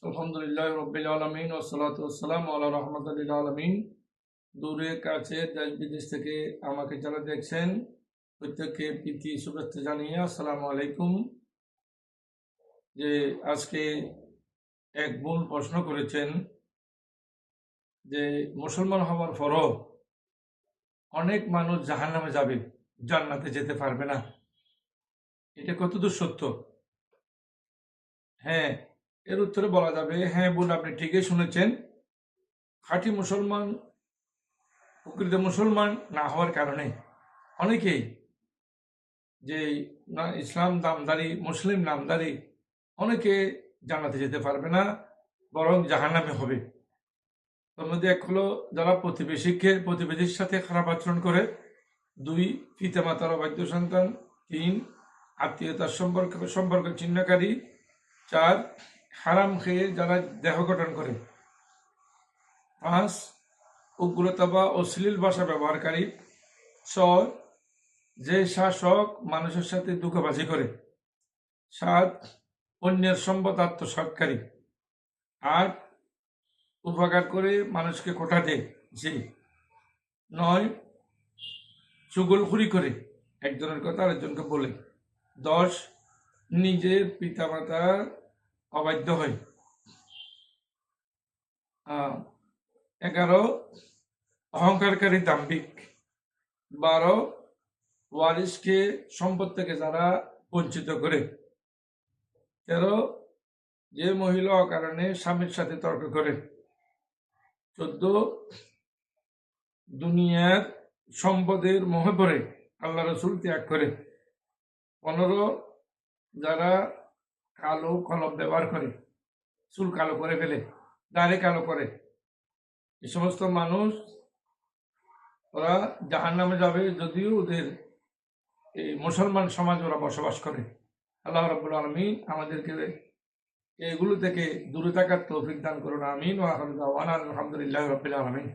আলহামদুলিল্লাহ রব্বিল আলামিন ওয়াসসালাতু ওয়াসসালামু আলা রাহমাতুল লিল আলামিন। দূরে কাছে দেশ বিদেশ থেকে আমাকে যারা দেখছেন প্রত্যেককে প্রীতি শুভেচ্ছা জানিয়ে আসসালামু আলাইকুম। যে আজকে এক বোন প্রশ্ন করেছেন যে মুসলমান হওয়ার পরও অনেক মানুষ জাহান্নামে যাবে, জান্নাতে যেতে পারবে না, এটা কতদূর সত্য? হ্যাঁ, এর উত্তরে বলা যাবে, হ্যাঁ বোন, আপনি ঠিকই শুনেছেন। খাঁটি মুসলমান, প্রকৃত মুসলমান না হওয়ার কারণে অনেকেই যে না ইসলাম নামধারী, মুসলিম নামধারী, অনেকে জান্নাতে যেতে পারবে না, বরং জাহান্নামে হবে। তার মধ্যে এক হলো যারা প্রতিবেশীর সাথে খারাপ আচরণ করে, 2 পিতামাতার অবাধ্য সন্তান, 3 আত্মীয়তার সম্পর্ক ছিন্নকারী, 4 হারাম খেয়ে যারা দেহ গঠন করে, 5 উগ্রতা বা অশ্লীল ভাষা ব্যবহারকারী, 6 যে শাসক মানুষের সাথে ধোঁকাবাজি করে, 7 অন্যের সম্পদ আত্মসাৎকারী, 8 উপকার করে মানুষকে খোঁটা দেয়, 9 চুগলখুরি করে, একজনের কথা আরেকজনকে বলে, 10 নিজের পিতামাতার অবাধ্য হয়, 11 অহংকারী দাম্ভিক, 12 ওয়ারিসকে সম্পদ থেকে যারা বঞ্চিত করে, 13 যে মহিলা অকারণে স্বামীর সাথে তর্ক করে, 14 দুনিয়ার সম্পদের মোহে পড়ে আল্লাহ রসুল ত্যাগ করে, 15 যারা কালো কলম ব্যবহার করে, চুল কালো করে ফেলে, দাড়ি কালো করে, এই সমস্ত মানুষ ওরা জাহান্নামে যাবে, যদিও ওদের এই মুসলমান সমাজ ওরা বসবাস করে। আল্লাহ রাব্বুল আলামিন আমাদেরকে এগুলো থেকে দূরে থাকার তৌফিক দান করুন, আমিন। ওয়া আখিরু দাওয়ানা আলহামদুলিল্লাহি রাব্বিল আলামিন।